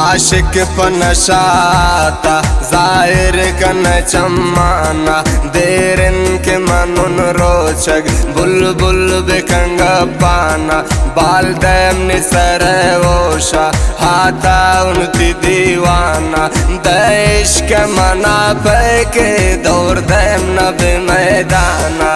आशिक पनशाता जाहिर कन चम्माना देरन के मनन रोचक बुलबुल बिकंग पाना बाल दैम निसर ओशा हाथा उनती दीवाना देश के मना पे के दौर दैम नब मैदाना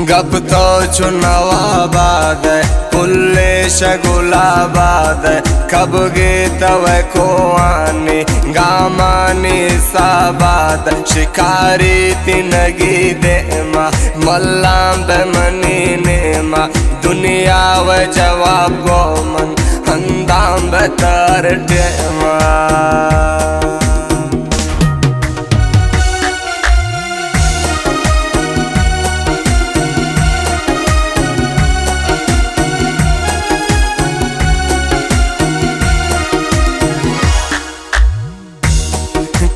गप तो चुनावाबाद पुल्ले शगुलाबाद कब गे तव को आने गामानी साबाद शिकारी तिनगी देमा मल्लाम बेमनी नेमा दुनिया व जवाब गोमन हंदाम बेतर टेमा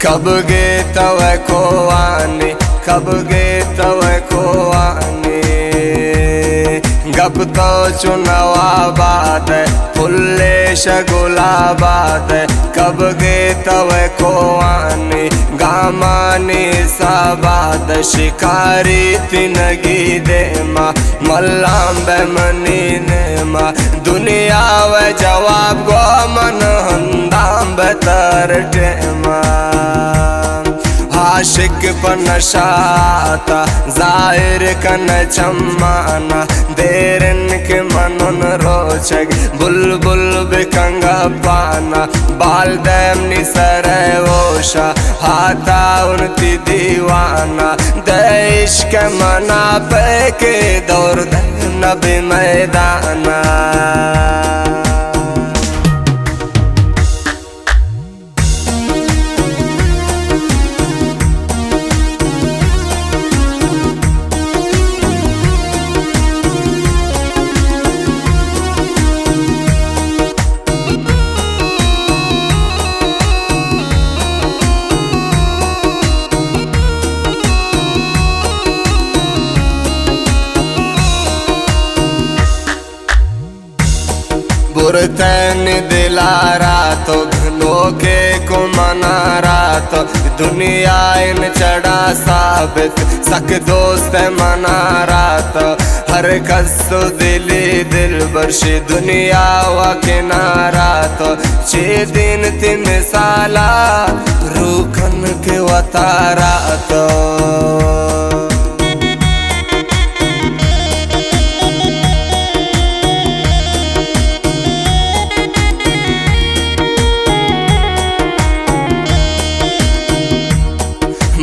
कब गे तव को आने कब गे तव को आने गप तो चुनावाबाद फुल्ले शगुलाबाद कब गे तव को आने गामानी साबाद शिकारी तिनगी देमा मल्लाम बेमनी नेमा दुनिया व जवाब गो मन हंदाम बेतर टेमा आशिक पनशाता जाहिर कन चम्माना देरन के मनन रोचक बुलबुल बिकंग पाना बाल दैम निसर ओशा हाथा उनती दीवाना देश के मना पे के दौर नब मैदाना बुरतन दिलारा तो घनोके को मनारा तो दुनिया इन चढ़ा साबित सक दोस्त मनारा तो हर कसो दिली दिल बर्शी दुनिया व किनारा तो 6 दिन 3 साला रूखन के वतारा तो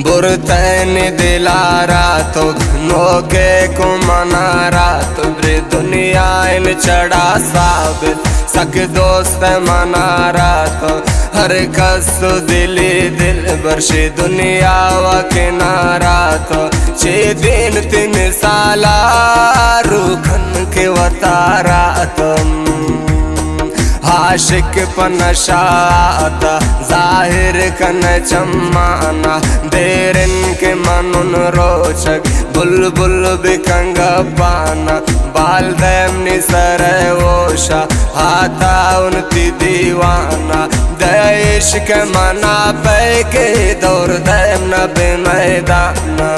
बुरतन दिलारा तो घनोके को मनारा तो दुनिया इन चढ़ा साबित सक दोस्त मनारा तो हर कसो दिली दिल बर्शी दुनिया व किनारा तो 6 दिन 3 साला रूखन के वतारा तुम आशिक पनशाता जाहिर कन चम्माना देरन के मनन रोचक बुलबुल बिकंग पाना बाल दैम निसर ओशा हाथा उनती दीवाना देश के मना पे के दौर दैम नब मैदाना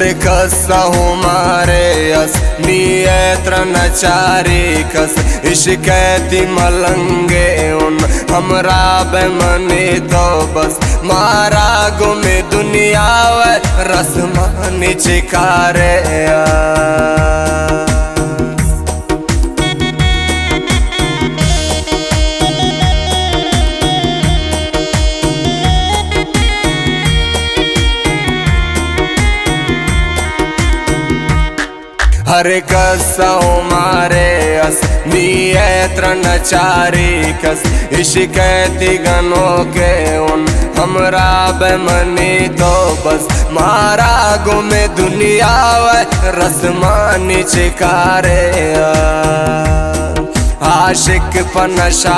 हर कसहु मारे अस नियत्र नचारी कस इश्कैती मलंगे उन हमरा बेमनी तो बस मारा गुमे दुनिया वे रसमानी चिकारे हर कसहु मारे अस नियत्र नचारी कस इश्कैती गनो के उन हमरा बेमनी तो बस मारा गुमे दुनिया वे रसमानी चिकारे आशिक पनशा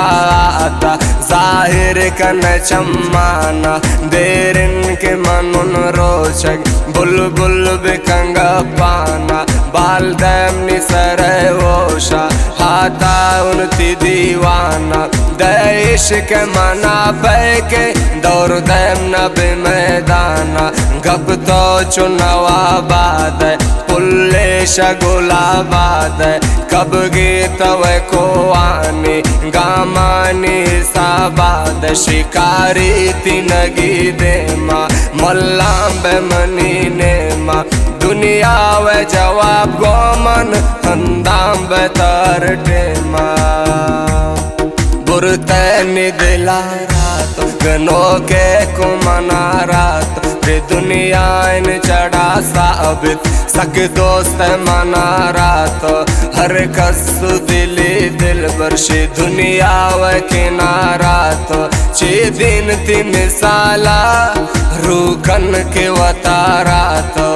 आता जाहिर कन चम्माना देरिन के मनुन रोचक बुलबुल बिकंग पाना बाल दैम निसर वोशा हाथा उनती दीवाना देश के मना पैके दौर दैम नब मैदाना गप तो चुनावा बाद पुल्ले शगुलाबाद कब गीत वे को आने गामानी साबाद शिकारी तिनगी दे माँ मल्लाम बेमनी ने माँ दुनिया वे जवाब गोमन हंदाम बेतर टेमा बुरते निदिला रात गनो के कुमना रात रे दुनिया इन चढ़ा साबित सक दोस्त मना रात हर कसु दिली दिल बरशी दुनिया व किनारा तो चे दिन ती मिसाला रूकन के वतारा तो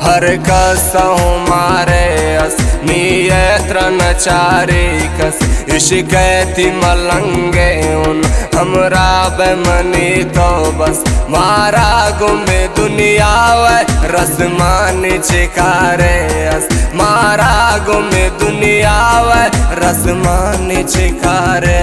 हर कसहु मारे अस नियत्र नचारी कस इश्कैती मलंगे उन हमरा बेमनी तो बस मारा गुमे दुनिया वे रसमानी चिकारे अस मारा गुमे दुनिया वे रसमानी चिकारे।